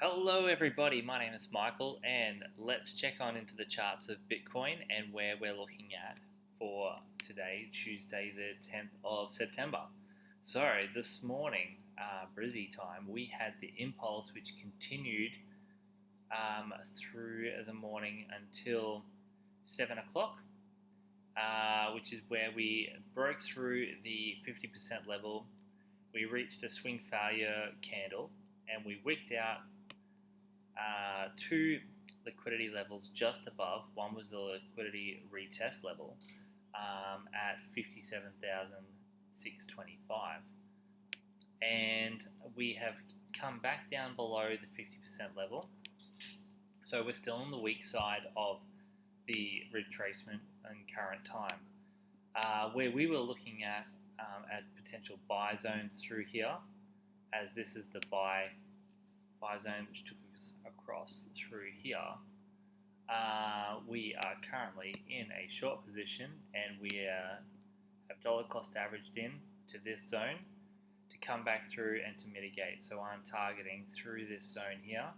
Hello everybody, my name is Michael and let's check on into the charts of Bitcoin and where we're looking at for today, Tuesday the 10th of September. So this morning, Brizzy time, we had the impulse which continued through the morning until 7 o'clock, which is where we broke through the 50% level. We reached a swing failure candle and we wicked out two liquidity levels just above. One was the liquidity retest level at 57,625, and we have come back down below the 50% level. So we're still on the weak side of the retracement in current time. Where we were looking at potential buy zones through here, as this is the buy zone which took us across through here. We are currently in a short position and we have dollar cost averaged in to this zone to come back through and to mitigate. So I'm targeting through this zone here.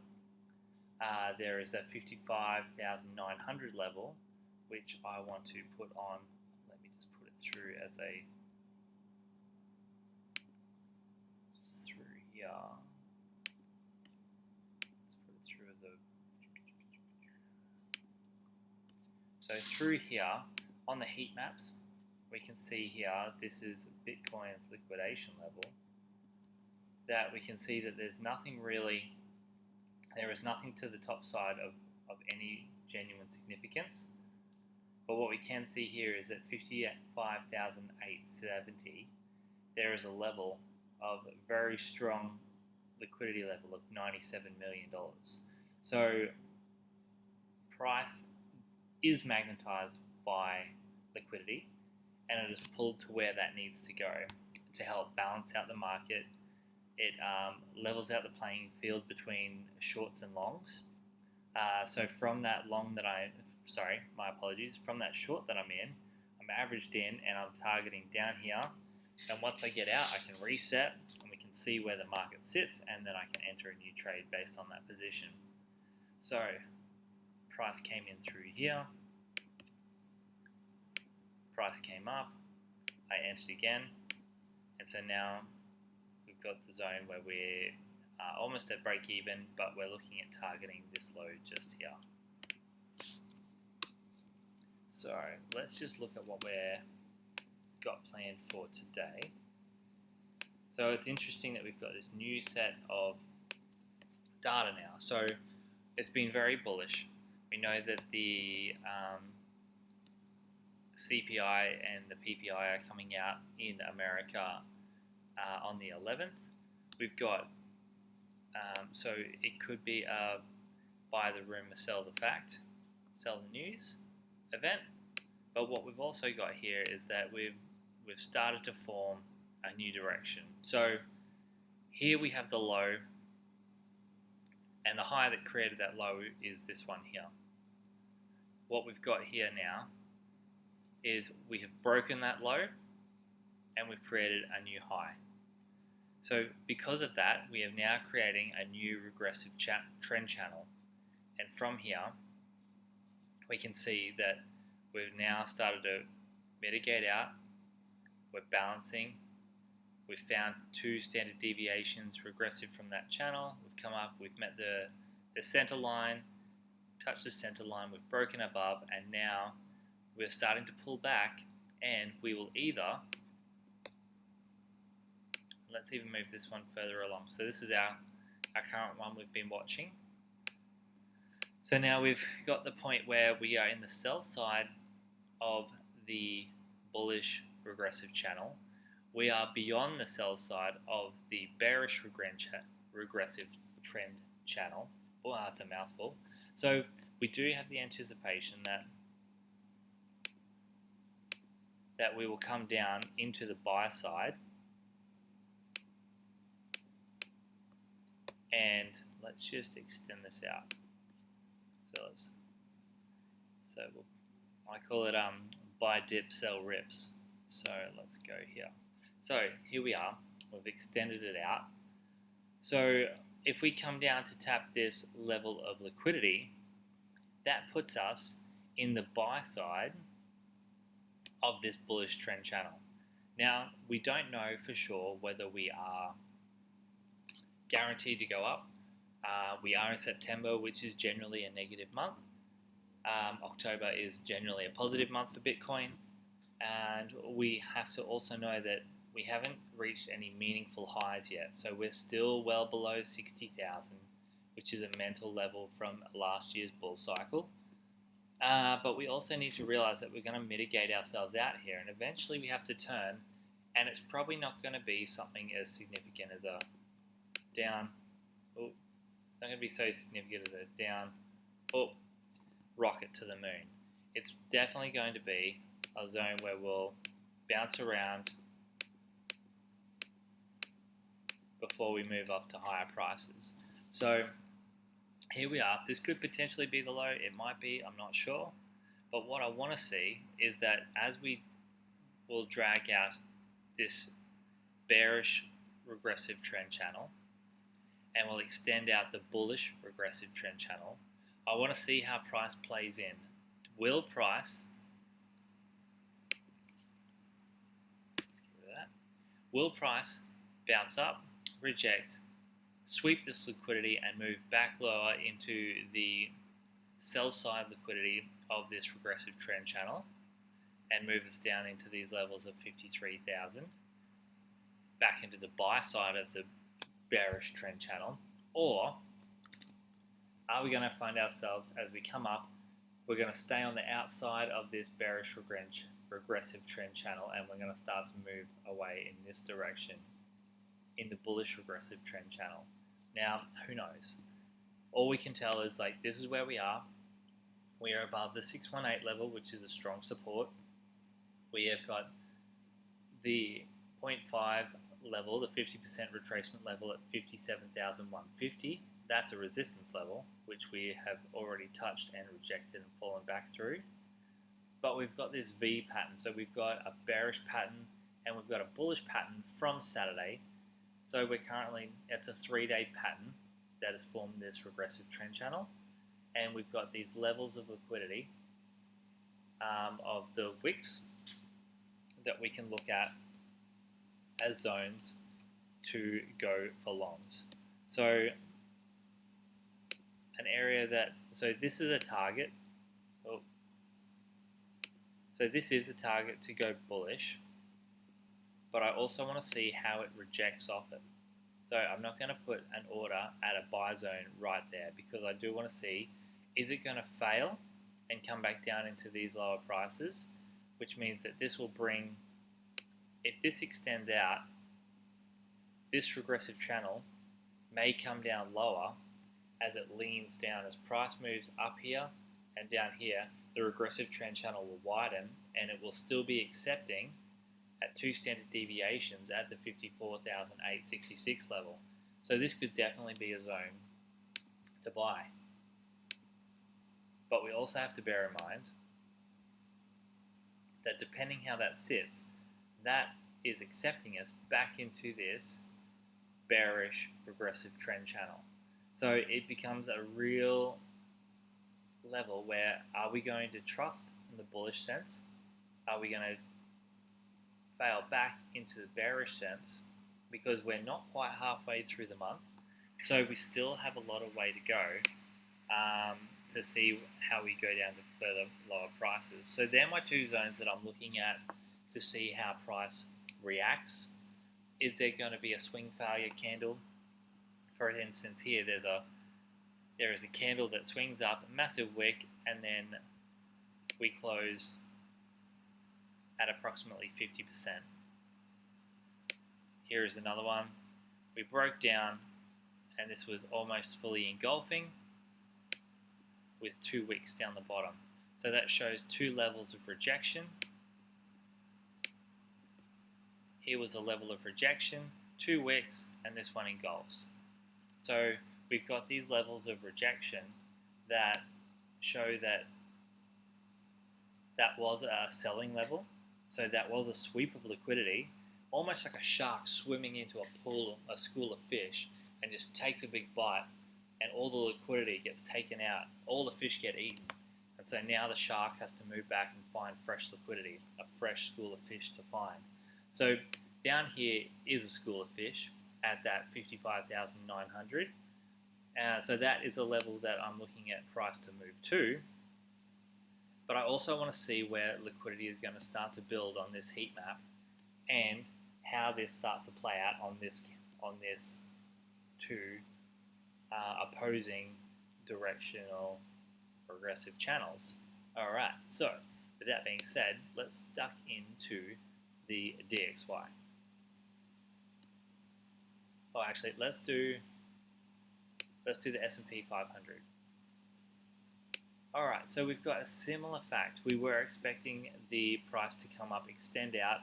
There is that 55,900 level which I want to put on. Let me just put it through as a through here. So through here, on the heat maps, we can see here, this is Bitcoin's liquidation level, that we can see that there's nothing really, there is nothing to the top side of any genuine significance. But what we can see here is at 55,870, there is a level of very strong liquidity level of $97 million. So price is magnetized by liquidity and it is pulled to where that needs to go to help balance out the market. It levels out the playing field between shorts and longs. So from that long that from that short that I'm in, I'm averaged in and I'm targeting down here, and once I get out I can reset and we can see where the market sits, and then I can enter a new trade based on that position. So price came in through here, price came up, I entered again, and so now we've got the zone where we're almost at break even, but we're looking at targeting this low just here. So let's just look at what we've got planned for today. So it's interesting that we've got this new set of data now. So it's been very bullish. We know that the CPI and the PPI are coming out in America on the 11th. We've got, so it could be a buy the rumor, sell the fact, sell the news event. But what we've also got here is that we've started to form a new direction. So here we have the low, and the high that created that low is this one here. What we've got here now is we have broken that low and we've created a new high. So because of that, we are now creating a new regressive trend channel, and from here we can see that we've now started to mitigate out, we're balancing, we've found two standard deviations regressive from that channel, we've come up, we've met the center line, touched the center line, we've broken above, and now we're starting to pull back, and we will either, let's even move this one further along. So this is our current one we've been watching. So now we've got the point where we are in the sell side of the bullish regressive channel. We are beyond the sell side of the bearish regressive trend channel. Oh, that's a mouthful. So we do have the anticipation that we will come down into the buy side, and let's just extend this out. So I call it buy dip, sell rips. So let's go here. So here we are. We've extended it out. So if we come down to tap this level of liquidity, that puts us in the buy side of this bullish trend channel. Now, we don't know for sure whether we are guaranteed to go up. We are in September, which is generally a negative month. October is generally a positive month for Bitcoin. And we have to also know that we haven't reached any meaningful highs yet. So we're still well below 60,000, which is a mental level from last year's bull cycle. But we also need to realize that we're going to mitigate ourselves out here, and eventually we have to turn, and it's probably not going to be something as significant as a down. Oh, it's not going to be so significant as a down. Oh, rocket to the moon. It's definitely going to be a zone where we'll bounce around before we move up to higher prices. So here we are. This could potentially be the low. It might be. I'm not sure. But what I want to see is that as we will drag out this bearish regressive trend channel and we'll extend out the bullish regressive trend channel, I want to see how price plays in. Will price bounce up, reject, sweep this liquidity and move back lower into the sell side liquidity of this regressive trend channel and move us down into these levels of 53,000, back into the buy side of the bearish trend channel? Or are we going to find ourselves, as we come up, we're going to stay on the outside of this bearish regressive trend channel, and we're going to start to move away in this direction in the bullish regressive trend channel? Now, who knows? All we can tell is, like, this is where we are. We are above the 618 level, which is a strong support. We have got the 0.5 level, the 50% retracement level at 57,150. That's a resistance level, which we have already touched and rejected and fallen back through. But we've got this V pattern. So we've got a bearish pattern and we've got a bullish pattern from Saturday. So we're currently, it's a 3-day pattern that has formed this regressive trend channel. And we've got these levels of liquidity of the wicks that we can look at as zones to go for longs. So an area that, so this is a target. Oh, so this is a target to go bullish, but I also want to see how it rejects off it. So I'm not going to put an order at a buy zone right there, because I do want to see, is it going to fail and come back down into these lower prices, which means that this will bring, if this extends out, this regressive channel may come down lower as it leans down. As price moves up here and down here, the regressive trend channel will widen and it will still be accepting at 2 standard deviations at the 54,866 level. So this could definitely be a zone to buy. But we also have to bear in mind that depending how that sits, that is accepting us back into this bearish regressive trend channel. So it becomes a real level where, are we going to trust in the bullish sense? Are we going to fail back into the bearish sense? Because we're not quite halfway through the month, so we still have a lot of way to go to see how we go down to further lower prices. So they're my two zones that I'm looking at to see how price reacts. Is there going to be a swing failure candle? For instance, here there is a candle that swings up, a massive wick, and then we close at approximately 50%. Here is another one. We broke down, and this was almost fully engulfing with 2 wicks down the bottom. So that shows 2 levels of rejection. Here was a level of rejection, 2 wicks, and this one engulfs. So we've got these levels of rejection that show that that was a selling level. So that was a sweep of liquidity, almost like a shark swimming into a pool, a school of fish, and just takes a big bite, and all the liquidity gets taken out, all the fish get eaten. And so now the shark has to move back and find fresh liquidity, a fresh school of fish to find. So down here is a school of fish at that 55,900. So that is a level that I'm looking at price to move to. But I also want to see where liquidity is going to start to build on this heat map, and how this starts to play out on this two opposing directional progressive channels. Alright, so with that being said, let's duck into the DXY. Oh, actually, let's do the S&P 500. Alright, so we've got a similar fact. We were expecting the price to come up, extend out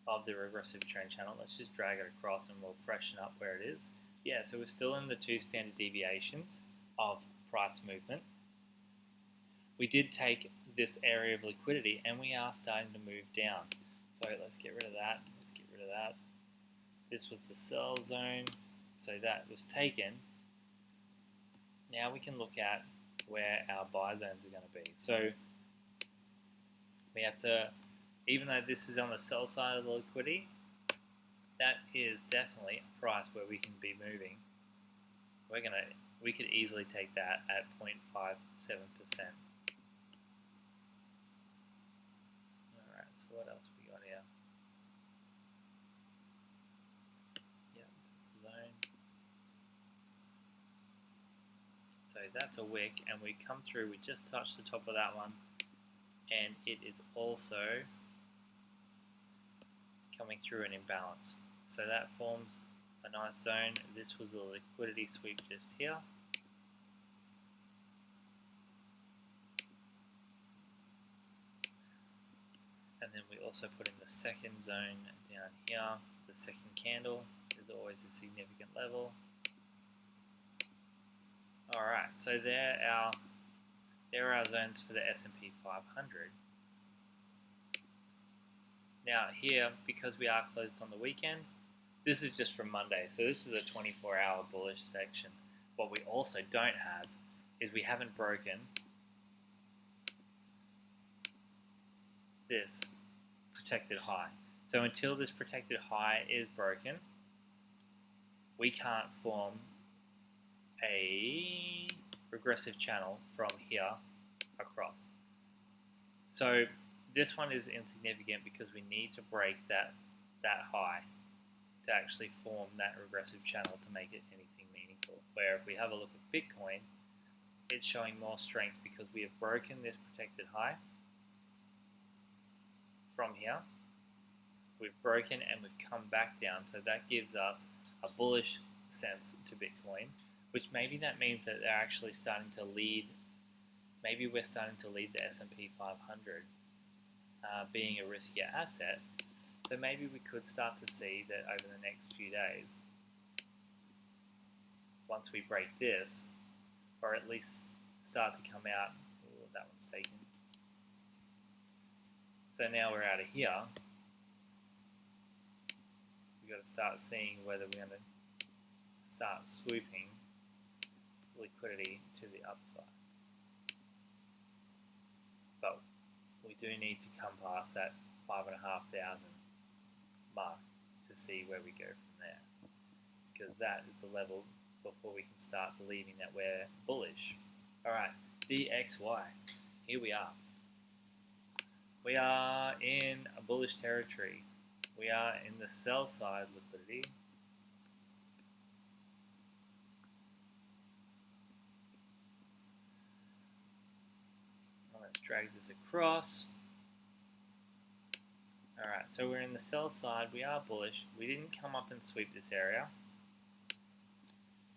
of the regressive trend channel. Let's just drag it across and we'll freshen up where it is. Yeah, so we're still in the 2 standard deviations of price movement. We did take this area of liquidity and we are starting to move down. So let's get rid of that. Let's get rid of that. This was the sell zone. So that was taken. Now we can look at where our buy zones are going to be. So we have to, even though this is on the sell side of the liquidity, that is definitely a price where we can be moving. We could easily take that at 0.57%. Alright, so what else we got here? Yeah, that's a zone. So that's a wick, and we come through, we just touched the top of that one, and it is also coming through an imbalance. So that forms a nice zone. This was the liquidity sweep just here. And then we also put in the second zone down here. The second candle is always a significant level. Alright, so there are our zones for the S&P 500. Now here, because we are closed on the weekend, this is just from Monday, so this is a 24-hour bullish section. What we also don't have is we haven't broken this protected high. So until this protected high is broken, we can't form a regressive channel from here across. So this one is insignificant because we need to break that high to actually form that regressive channel to make it anything meaningful. Where if we have a look at Bitcoin, it's showing more strength because we have broken this protected high from here. We've broken and we've come back down, so that gives us a bullish sense to Bitcoin, which maybe that means that they're actually starting to lead. Maybe we're starting to lead the S&P 500, being a riskier asset. So maybe we could start to see that over the next few days, once we break this, or at least start to come out. Ooh, that one's taken. So now we're out of here. We've got to start seeing whether we're going to start swooping liquidity to the upside. But we do need to come past that 5,500 mark to see where we go from there, because that is the level before we can start believing that we're bullish. Alright, DXY, here we are. We are in a bullish territory. We are in the sell side liquidity. Let's drag this across. Alright, so we're in the sell side. We are bullish. We didn't come up and sweep this area.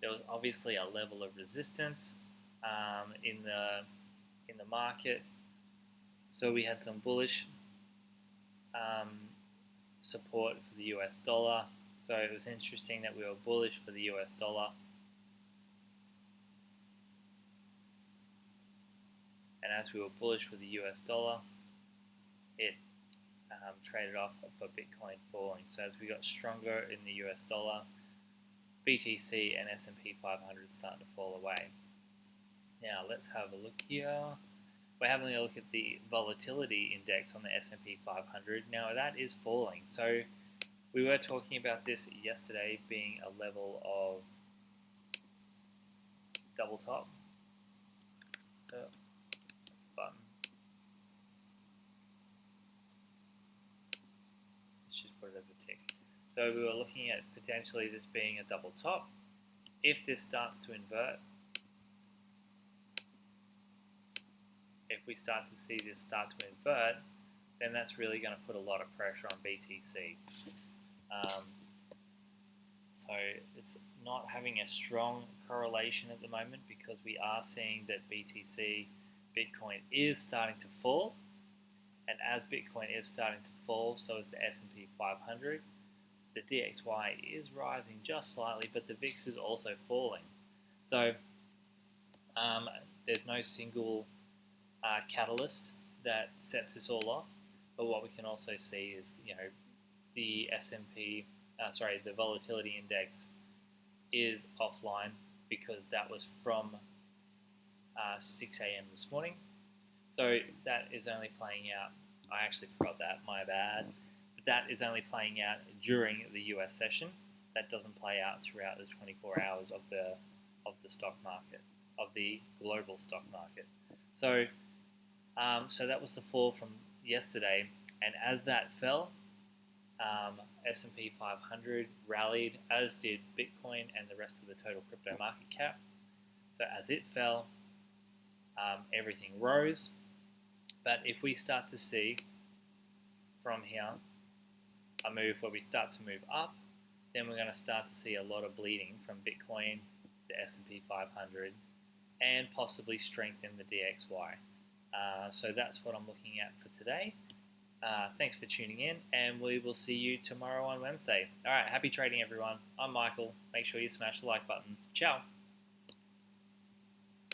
There was obviously a level of resistance in the market. So we had some bullish support for the US dollar. So it was interesting that we were bullish for the US dollar. And as we were bullish for the US dollar, it traded off for Bitcoin falling. So as we got stronger in the US dollar, BTC and S&P 500 starting to fall away. Now let's have a look here. We're having a look at the volatility index on the S&P 500. Now that is falling. So we were talking about this yesterday being a level of double top. That's the button. Let's just put it as a tick. So we were looking at potentially this being a double top. If this starts to invert, if we start to see this start to invert, then that's really going to put a lot of pressure on BTC. So it's not having a strong correlation at the moment because we are seeing that BTC, Bitcoin is starting to fall, and as Bitcoin is starting to fall, so is the S&P 500. The DXY is rising just slightly, but the VIX is also falling. So there's no single catalyst that sets this all off. But what we can also see is, the the volatility index is offline because that was from 6 a.m. this morning. So that is only playing out. I actually forgot that, my bad. But that is only playing out during the US session. That doesn't play out throughout the 24 hours of the stock market, of the global stock market. So so that was the fall from yesterday, and as that fell, S&P 500 rallied, as did Bitcoin and the rest of the total crypto market cap. So as it fell, everything rose. But if we start to see from here a move where we start to move up, then we're going to start to see a lot of bleeding from Bitcoin, the S&P 500, and possibly strengthen the DXY. So that's what I'm looking at for today. Thanks for tuning in, and we will see you tomorrow on Wednesday. All right, happy trading, everyone. I'm Michael. Make sure you smash the like button. Ciao.